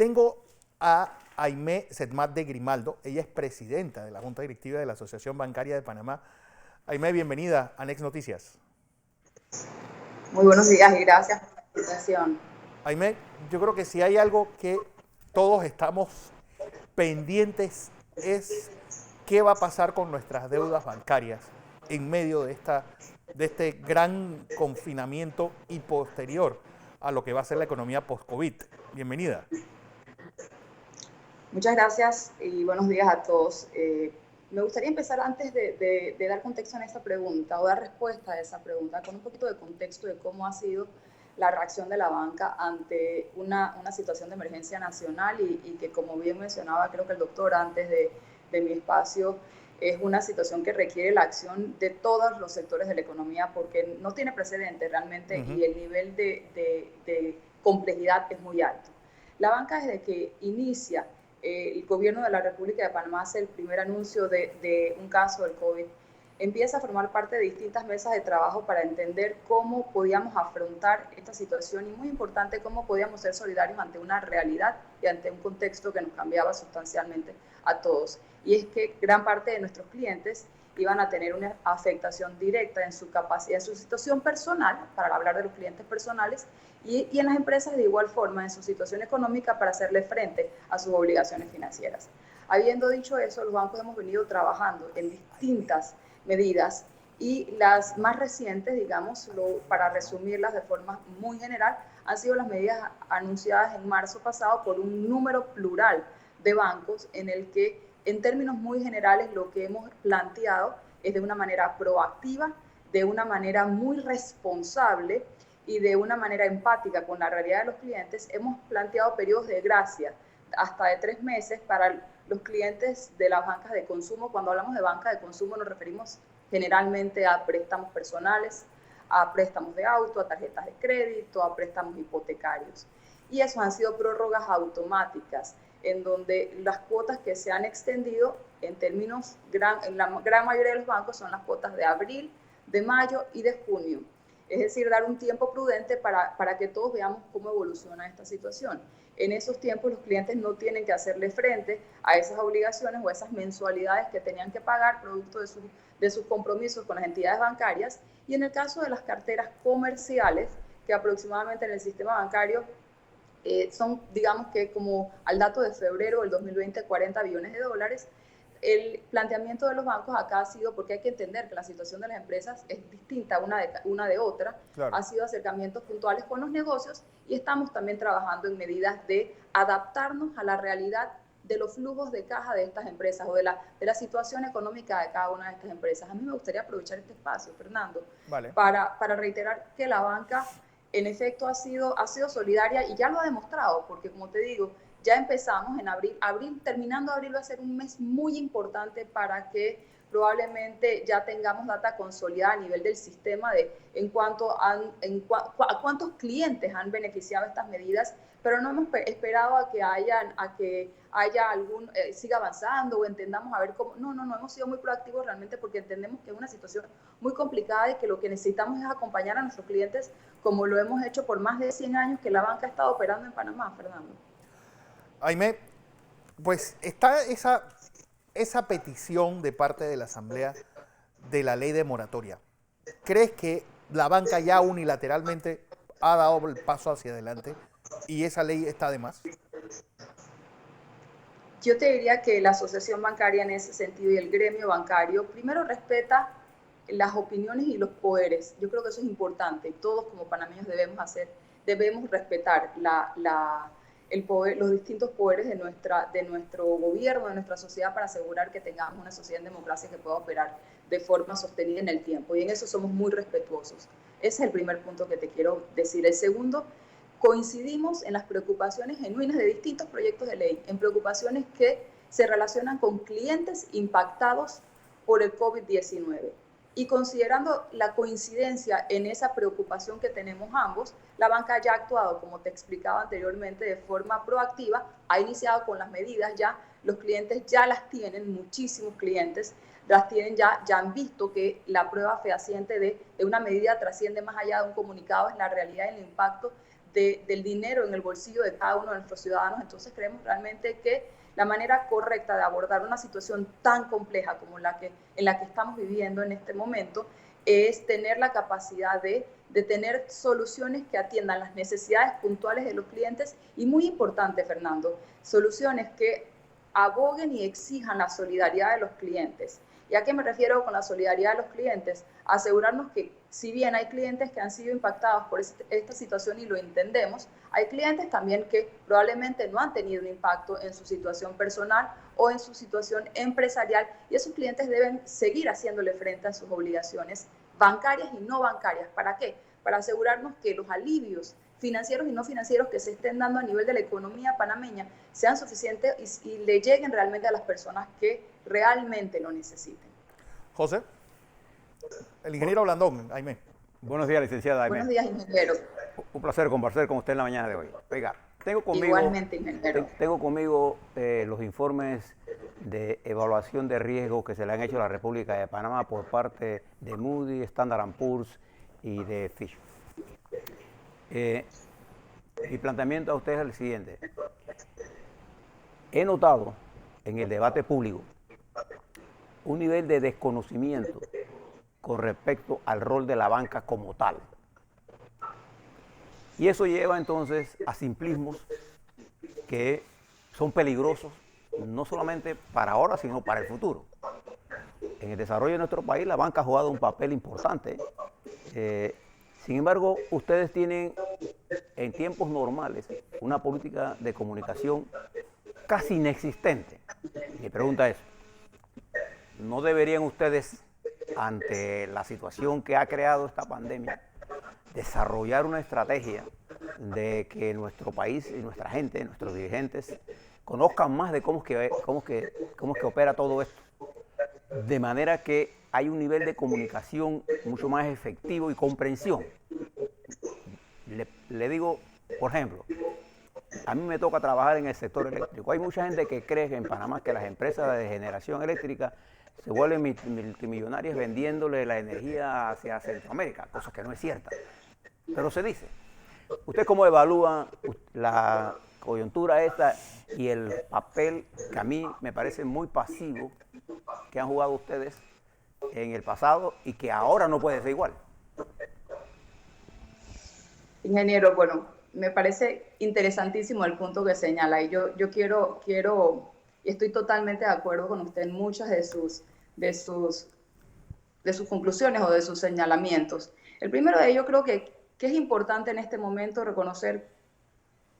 Tengo a Aimé Setmat de Grimaldo. Ella es presidenta de la Junta Directiva de la Asociación Bancaria de Panamá. Aimé, bienvenida a Next Noticias. Muy buenos días y gracias por la invitación. Aimé, yo creo que si hay algo que todos estamos pendientes es qué va a pasar con nuestras deudas bancarias en medio de este gran confinamiento y posterior a lo que va a ser la economía post-COVID. Bienvenida. Muchas gracias y buenos días a todos. Me gustaría empezar antes de dar contexto en esta pregunta o dar respuesta a esa pregunta con un poquito de contexto de cómo ha sido la reacción de la banca ante una situación de emergencia nacional y que, como bien mencionaba creo que el doctor antes de mi espacio, es una situación que requiere la acción de todos los sectores de la economía porque no tiene precedente realmente y el nivel de complejidad es muy alto. La banca, desde que inicia el gobierno de la República de Panamá hace el primer anuncio de un caso del COVID, empieza a formar parte de distintas mesas de trabajo para entender cómo podíamos afrontar esta situación y, muy importante, cómo podíamos ser solidarios ante una realidad y ante un contexto que nos cambiaba sustancialmente a todos. Y es que gran parte de nuestros clientes iban a tener una afectación directa en su capacidad, en su situación personal, para hablar de los clientes personales, y en las empresas de igual forma en su situación económica para hacerle frente a sus obligaciones financieras. Habiendo dicho eso, los bancos hemos venido trabajando en distintas medidas y las más recientes, digamos, para resumirlas de forma muy general, han sido las medidas anunciadas en marzo pasado por un número plural de bancos en el que, en términos muy generales, lo que hemos planteado es de una manera proactiva, de una manera muy responsable y de una manera empática con la realidad de los clientes. Hemos planteado periodos de gracia hasta de 3 meses para los clientes de las bancas de consumo. Cuando hablamos de banca de consumo nos referimos generalmente a préstamos personales, a préstamos de auto, a tarjetas de crédito, a préstamos hipotecarios. Y eso han sido prórrogas automáticas, en donde las cuotas que se han extendido en términos, en la gran mayoría de los bancos, son las cuotas de abril, de mayo y de junio. Es decir, dar un tiempo prudente para que todos veamos cómo evoluciona esta situación. En esos tiempos los clientes no tienen que hacerle frente a esas obligaciones o a esas mensualidades que tenían que pagar producto de sus compromisos con las entidades bancarias. Y en el caso de las carteras comerciales, que aproximadamente en el sistema bancario son, digamos que como al dato de febrero del 2020, 40 billones de dólares, el planteamiento de los bancos acá ha sido, porque hay que entender que la situación de las empresas es distinta una de otra, Claro. ha sido acercamientos puntuales con los negocios y estamos también trabajando en medidas de adaptarnos a la realidad de los flujos de caja de estas empresas o de la situación económica de cada una de estas empresas. A mí me gustaría aprovechar este espacio, Fernando, Vale. para reiterar que la banca en efecto ha sido solidaria y ya lo ha demostrado, porque, como te digo, ya empezamos en abril, terminando abril va a ser un mes muy importante para que probablemente ya tengamos data consolidada a nivel del sistema de en cuanto a cuántos clientes han beneficiado estas medidas, pero no hemos esperado a que haya algún, siga avanzando o entendamos a ver cómo. No, hemos sido muy proactivos realmente porque entendemos que es una situación muy complicada y que lo que necesitamos es acompañar a nuestros clientes como lo hemos hecho por más de 100 años que la banca ha estado operando en Panamá, Fernando. Aimé, pues está esa petición de parte de la Asamblea de la ley de moratoria. ¿Crees que la banca ya unilateralmente ha dado el paso hacia adelante y esa ley está de más? Yo te diría que la asociación bancaria en ese sentido y el gremio bancario primero respeta las opiniones y los poderes. Yo creo que eso es importante. Todos como panameños debemos respetar los distintos poderes de nuestro gobierno, de nuestra sociedad, para asegurar que tengamos una sociedad en democracia que pueda operar de forma sostenida en el tiempo. Y en eso somos muy respetuosos. Ese es el primer punto que te quiero decir. El segundo, coincidimos en las preocupaciones genuinas de distintos proyectos de ley, en preocupaciones que se relacionan con clientes impactados por el COVID-19. Y considerando la coincidencia en esa preocupación que tenemos ambos, la banca ya ha actuado, como te explicaba anteriormente, de forma proactiva, ha iniciado con las medidas ya, los clientes ya las tienen, muchísimos clientes las tienen ya han visto que la prueba fehaciente de una medida trasciende más allá de un comunicado, es la realidad y el impacto del dinero en el bolsillo de cada uno de nuestros ciudadanos. Entonces creemos realmente que la manera correcta de abordar una situación tan compleja como en la que estamos viviendo en este momento es tener la capacidad de tener soluciones que atiendan las necesidades puntuales de los clientes y, muy importante, Fernando, soluciones que aboguen y exijan la solidaridad de los clientes. ¿Y a qué me refiero con la solidaridad de los clientes? Asegurarnos que, si bien hay clientes que han sido impactados por esta situación y lo entendemos, hay clientes también que probablemente no han tenido un impacto en su situación personal o en su situación empresarial, y esos clientes deben seguir haciéndole frente a sus obligaciones bancarias y no bancarias. ¿Para qué? Para asegurarnos que los alivios financieros y no financieros que se estén dando a nivel de la economía panameña sean suficientes y le lleguen realmente a las personas que realmente lo necesiten. José, el ingeniero Blandón, Aimé. Buenos días, licenciada Aimé. Buenos días, ingeniero. Un placer conversar con usted en la mañana de hoy. Oiga, igualmente, ingeniero. Tengo conmigo los informes de evaluación de riesgo que se le han hecho a la República de Panamá por parte de Moody's, Standard & Poor's y de Fitch. Mi planteamiento a ustedes es el siguiente. He notado en el debate público un nivel de desconocimiento con respecto al rol de la banca como tal. Y eso lleva entonces a simplismos que son peligrosos, no solamente para ahora, sino para el futuro. En el desarrollo de nuestro país, la banca ha jugado un papel importante. Sin embargo, ustedes tienen en tiempos normales una política de comunicación casi inexistente. Mi pregunta es, ¿no deberían ustedes, ante la situación que ha creado esta pandemia, desarrollar una estrategia de que nuestro país y nuestra gente, nuestros dirigentes, conozcan más de cómo es que opera todo esto? De manera que hay un nivel de comunicación mucho más efectivo y comprensión. Le digo, por ejemplo, a mí me toca trabajar en el sector eléctrico. Hay mucha gente que cree en Panamá que las empresas de generación eléctrica se vuelven multimillonarias vendiéndole la energía hacia Centroamérica, cosa que no es cierta. Pero se dice. ¿Usted cómo evalúa la coyuntura esta y el papel que a mí me parece muy pasivo que han jugado ustedes en el pasado y que ahora no puede ser igual? Ingeniero, bueno, me parece interesantísimo el punto que señala, y yo quiero, y estoy totalmente de acuerdo con usted en muchas de sus conclusiones o de sus señalamientos. El primero de ellos, creo que es importante en este momento reconocer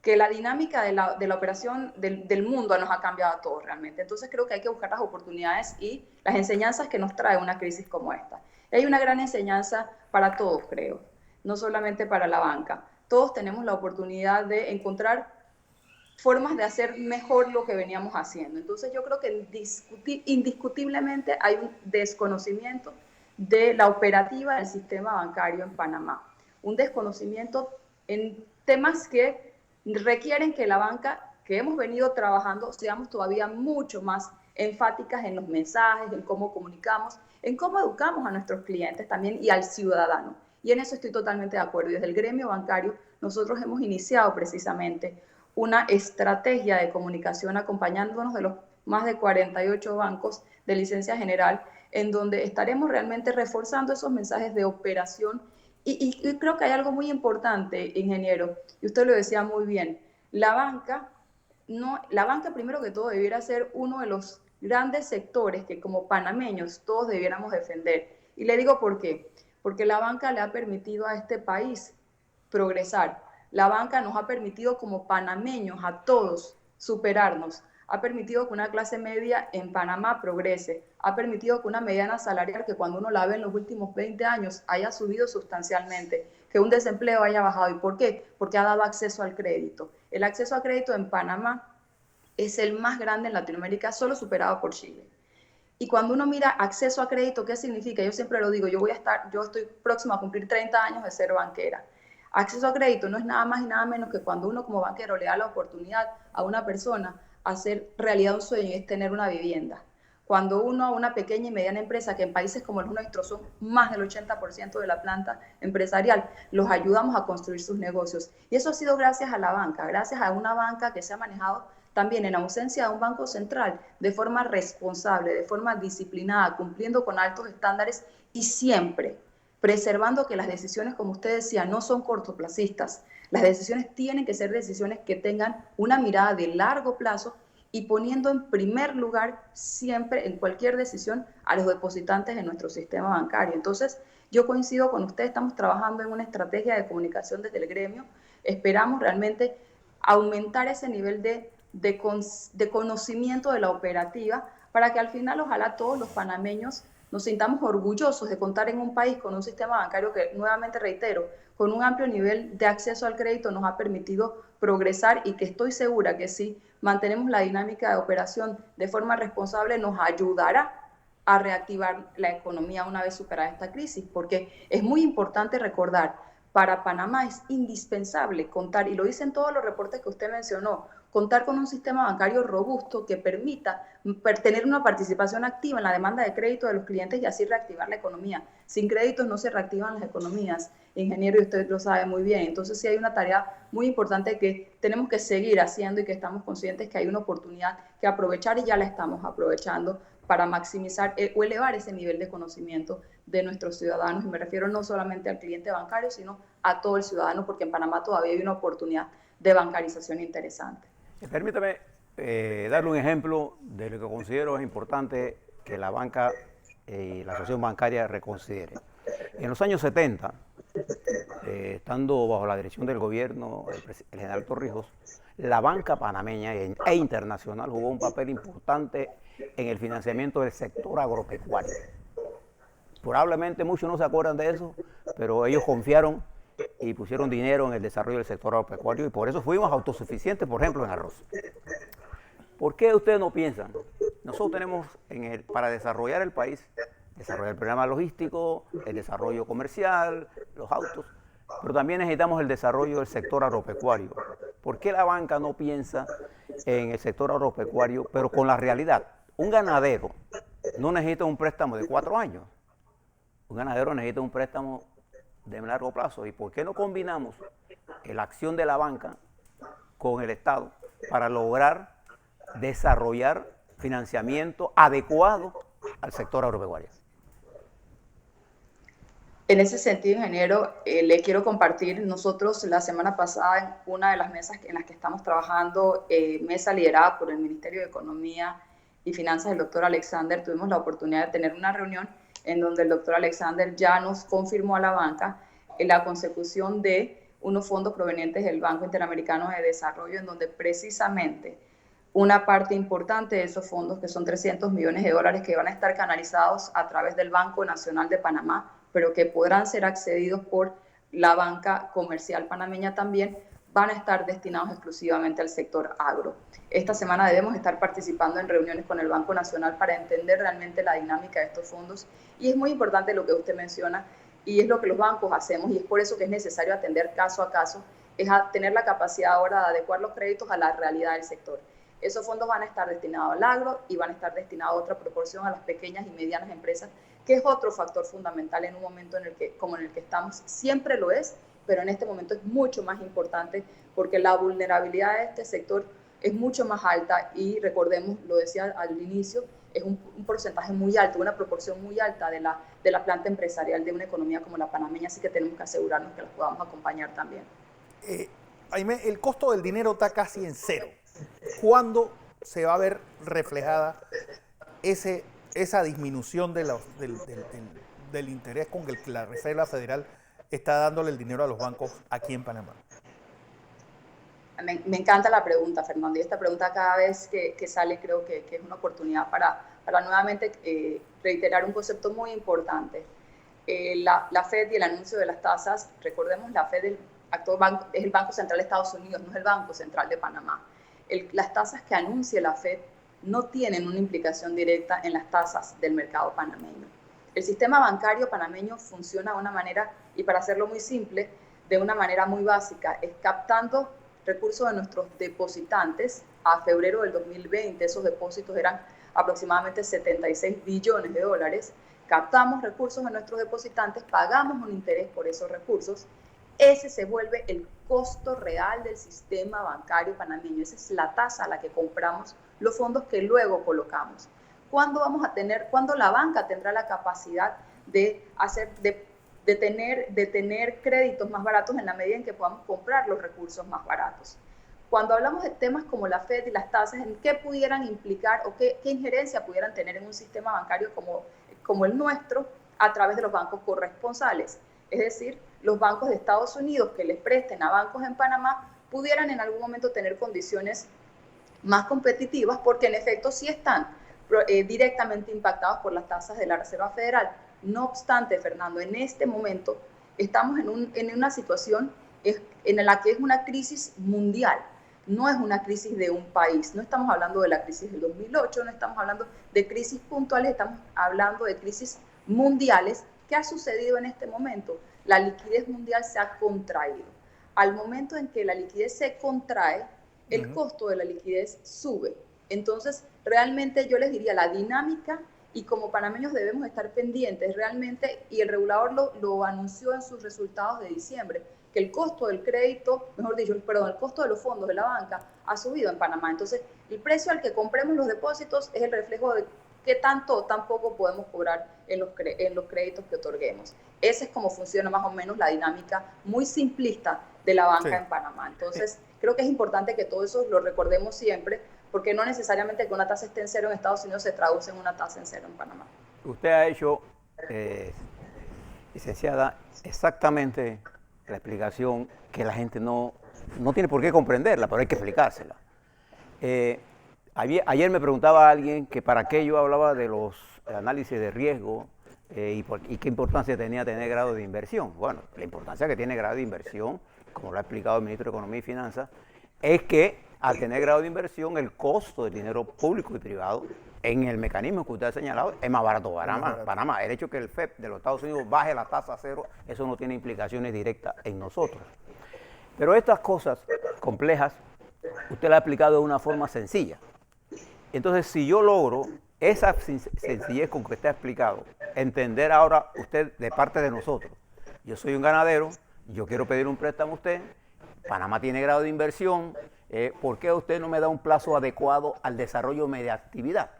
que la dinámica de la operación del mundo nos ha cambiado a todos realmente. Entonces creo que hay que buscar las oportunidades y las enseñanzas que nos trae una crisis como esta. Y hay una gran enseñanza para todos, creo, no solamente para la banca. Todos tenemos la oportunidad de encontrar formas de hacer mejor lo que veníamos haciendo. Entonces yo creo que indiscutiblemente hay un desconocimiento de la operativa del sistema bancario en Panamá. Un desconocimiento en temas que requieren que la banca que hemos venido trabajando seamos todavía mucho más enfáticas en los mensajes, en cómo comunicamos, en cómo educamos a nuestros clientes también y al ciudadano. Y en eso estoy totalmente de acuerdo. Y desde el gremio bancario nosotros hemos iniciado precisamente una estrategia de comunicación acompañándonos de los más de 48 bancos de licencia general, en donde estaremos realmente reforzando esos mensajes de operación. Y creo que hay algo muy importante, ingeniero, y usted lo decía muy bien, la banca primero que todo debiera ser uno de los grandes sectores que como panameños todos debiéramos defender. Y le digo por qué, porque la banca le ha permitido a este país progresar. La banca nos ha permitido como panameños a todos superarnos, ha permitido que una clase media en Panamá progrese, ha permitido que una mediana salarial que cuando uno la ve en los últimos 20 años haya subido sustancialmente, que un desempleo haya bajado. ¿Y por qué? Porque ha dado acceso al crédito. El acceso a crédito en Panamá es el más grande en Latinoamérica, solo superado por Chile. Y cuando uno mira acceso a crédito, ¿qué significa? Yo siempre lo digo, yo estoy próxima a cumplir 30 años de ser banquera. Acceso a crédito no es nada más y nada menos que cuando uno como banquero le da la oportunidad a una persona a hacer realidad un sueño, y es tener una vivienda. Cuando uno a una pequeña y mediana empresa, que en países como el nuestro son más del 80% de la planta empresarial, los ayudamos a construir sus negocios. Y eso ha sido gracias a la banca, gracias a una banca que se ha manejado también en ausencia de un banco central, de forma responsable, de forma disciplinada, cumpliendo con altos estándares y siempre preservando que las decisiones, como usted decía, no son cortoplacistas. Las decisiones tienen que ser decisiones que tengan una mirada de largo plazo y poniendo en primer lugar siempre en cualquier decisión a los depositantes en nuestro sistema bancario. Entonces, yo coincido con usted, estamos trabajando en una estrategia de comunicación desde el gremio, esperamos realmente aumentar ese nivel de conocimiento de la operativa para que al final ojalá todos los panameños nos sintamos orgullosos de contar en un país con un sistema bancario que, nuevamente reitero, con un amplio nivel de acceso al crédito nos ha permitido progresar y que estoy segura que si mantenemos la dinámica de operación de forma responsable nos ayudará a reactivar la economía una vez superada esta crisis, porque es muy importante recordar, para Panamá es indispensable contar, y lo dicen todos los reportes que usted mencionó, contar con un sistema bancario robusto que permita tener una participación activa en la demanda de crédito de los clientes y así reactivar la economía. Sin créditos no se reactivan las economías, ingeniero, y usted lo sabe muy bien. Entonces sí hay una tarea muy importante que tenemos que seguir haciendo y que estamos conscientes que hay una oportunidad que aprovechar y ya la estamos aprovechando para maximizar o elevar ese nivel de conocimiento de nuestros ciudadanos. Y me refiero no solamente al cliente bancario, sino a todo el ciudadano, porque en Panamá todavía hay una oportunidad de bancarización interesante. Permítame darle un ejemplo de lo que considero es importante que la banca y la asociación bancaria reconsidere. En los años 70, estando bajo la dirección del gobierno, el general Torrijos, la banca panameña e internacional jugó un papel importante en el financiamiento del sector agropecuario. Probablemente muchos no se acuerdan de eso, pero ellos confiaron y pusieron dinero en el desarrollo del sector agropecuario y por eso fuimos autosuficientes, por ejemplo, en arroz. ¿Por qué ustedes no piensan? Nosotros tenemos para desarrollar el país, desarrollar el programa logístico, el desarrollo comercial, los autos, pero también necesitamos el desarrollo del sector agropecuario. ¿Por qué la banca no piensa en el sector agropecuario, pero con la realidad? Un ganadero no necesita un préstamo de 4 años. Un ganadero necesita un préstamo de largo plazo. ¿Y por qué no combinamos la acción de la banca con el Estado para lograr desarrollar financiamiento adecuado al sector agropecuario? En ese sentido, ingeniero, le quiero compartir, nosotros la semana pasada en una de las mesas en las que estamos trabajando, mesa liderada por el Ministerio de Economía y Finanzas del doctor Alexander, tuvimos la oportunidad de tener una reunión en donde el doctor Alexander ya nos confirmó a la banca la consecución de unos fondos provenientes del Banco Interamericano de Desarrollo, en donde precisamente una parte importante de esos fondos, que son 300 millones de dólares, que van a estar canalizados a través del Banco Nacional de Panamá, pero que podrán ser accedidos por la banca comercial panameña también, van a estar destinados exclusivamente al sector agro. Esta semana debemos estar participando en reuniones con el Banco Nacional para entender realmente la dinámica de estos fondos y es muy importante lo que usted menciona y es lo que los bancos hacemos y es por eso que es necesario atender caso a caso, es a tener la capacidad ahora de adecuar los créditos a la realidad del sector. Esos fondos van a estar destinados al agro y van a estar destinados a otra proporción a las pequeñas y medianas empresas, que es otro factor fundamental en un momento como en el que estamos, siempre lo es, pero en este momento es mucho más importante porque la vulnerabilidad de este sector es mucho más alta y recordemos, lo decía al inicio, es un porcentaje muy alto, una proporción muy alta de la planta empresarial de una economía como la panameña, así que tenemos que asegurarnos que las podamos acompañar también. Jaime, el costo del dinero está casi en cero. ¿Cuándo se va a ver reflejada esa disminución del interés con el que la Reserva Federal está dándole el dinero a los bancos aquí en Panamá? Me encanta la pregunta, Fernando, y esta pregunta cada vez que sale creo que es una oportunidad para nuevamente reiterar un concepto muy importante. La Fed y el anuncio de las tasas, recordemos, la Fed es el Banco Central de Estados Unidos, no es el Banco Central de Panamá. Las tasas que anuncia la Fed no tienen una implicación directa en las tasas del mercado panameño. El sistema bancario panameño funciona de una manera, y para hacerlo muy simple, de una manera muy básica, es captando recursos de nuestros depositantes. A febrero del 2020 esos depósitos eran aproximadamente 76 billones de dólares. Captamos recursos de nuestros depositantes, pagamos un interés por esos recursos. Ese se vuelve el costo real del sistema bancario panameño. Esa es la tasa a la que compramos los fondos que luego colocamos. ¿Cuándo la banca tendrá la capacidad de tener créditos más baratos en la medida en que podamos comprar los recursos más baratos? Cuando hablamos de temas como la Fed y las tasas, ¿en qué pudieran implicar o qué injerencia pudieran tener en un sistema bancario como el nuestro a través de los bancos corresponsales? Es decir, los bancos de Estados Unidos que les presten a bancos en Panamá pudieran en algún momento tener condiciones más competitivas porque en efecto sí están directamente impactados por las tasas de la Reserva Federal. No obstante, Fernando, en este momento estamos en una situación en la que es una crisis mundial, no es una crisis de un país. No estamos hablando de la crisis del 2008, no estamos hablando de crisis puntuales, estamos hablando de crisis mundiales. ¿Qué ha sucedido en este momento? La liquidez mundial se ha contraído. Al momento en que la liquidez se contrae, el costo de la liquidez sube. Entonces, realmente yo les diría la dinámica, y como panameños debemos estar pendientes realmente, y el regulador lo anunció en sus resultados de diciembre, que el costo del crédito, el costo de los fondos de la banca ha subido en Panamá. Entonces, el precio al que compremos los depósitos es el reflejo de qué tanto o tan poco podemos cobrar en los créditos que otorguemos. Esa es como funciona más o menos la dinámica muy simplista de la banca en Panamá. Entonces, creo que es importante que todo eso lo recordemos siempre, porque no necesariamente que una tasa esté en cero en Estados Unidos se traduce en una tasa en cero en Panamá. Usted ha hecho, licenciada, exactamente la explicación que la gente no tiene por qué comprenderla, pero hay que explicársela. Ayer me preguntaba alguien que para qué yo hablaba de los análisis de riesgo y qué importancia tenía tener grado de inversión. Bueno, la importancia que tiene grado de inversión, como lo ha explicado el ministro de Economía y Finanzas, es que al tener grado de inversión, el costo del dinero público y privado en el mecanismo que usted ha señalado es más barato para Panamá. El hecho que el FED de los Estados Unidos baje la tasa a cero, eso no tiene implicaciones directas en nosotros. Pero estas cosas complejas, usted las ha explicado de una forma sencilla. Entonces, si yo logro esa sencillez con que usted ha explicado, entender ahora usted de parte de nosotros, yo soy un ganadero, yo quiero pedir un préstamo a usted, Panamá tiene grado de inversión, ¿por qué usted no me da un plazo adecuado al desarrollo de mi actividad?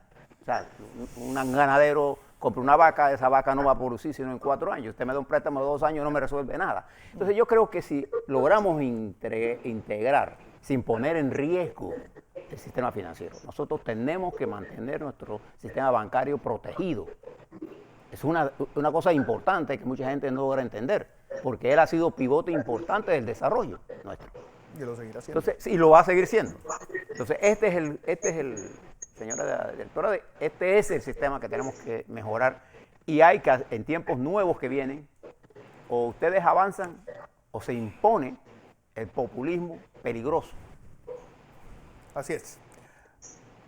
O sea, un ganadero compra una vaca, esa vaca no va a producir sino en 4 años. Usted me da un préstamo de 2 años, no me resuelve nada. Entonces yo creo que si logramos integrar sin poner en riesgo el sistema financiero, nosotros tenemos que mantener nuestro sistema bancario protegido. Es una cosa importante que mucha gente no logra entender, porque él ha sido pivote importante del desarrollo nuestro. Y lo seguirá siendo. Entonces, y lo va a seguir siendo. Entonces, señora directora, este es el sistema que tenemos que mejorar. Y hay que, en tiempos nuevos que vienen, o ustedes avanzan o se impone el populismo peligroso. Así es.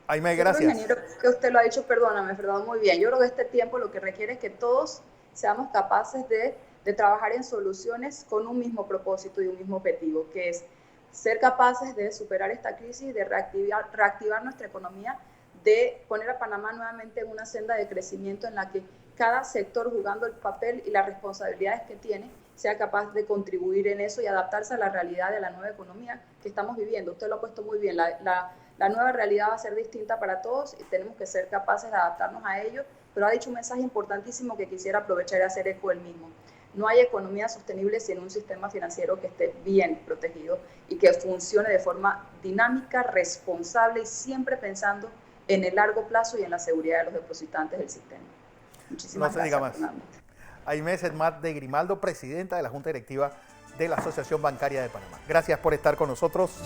Aimee, gracias. Ingeniero, que usted lo ha dicho, perdóname, muy bien. Yo creo que este tiempo lo que requiere es que todos seamos capaces de trabajar en soluciones con un mismo propósito y un mismo objetivo, que es ser capaces de superar esta crisis, de reactivar nuestra economía, de poner a Panamá nuevamente en una senda de crecimiento en la que cada sector, jugando el papel y las responsabilidades que tiene, sea capaz de contribuir en eso y adaptarse a la realidad de la nueva economía que estamos viviendo. Usted lo ha puesto muy bien, la nueva realidad va a ser distinta para todos y tenemos que ser capaces de adaptarnos a ello, pero ha dicho un mensaje importantísimo que quisiera aprovechar y hacer eco él mismo. No hay economía sostenible sin un sistema financiero que esté bien protegido y que funcione de forma dinámica, responsable y siempre pensando en el largo plazo y en la seguridad de los depositantes del sistema. Muchísimas gracias. No se diga más. Aimee Cetmat de Grimaldo, presidenta de la Junta Directiva de la Asociación Bancaria de Panamá. Gracias por estar con nosotros.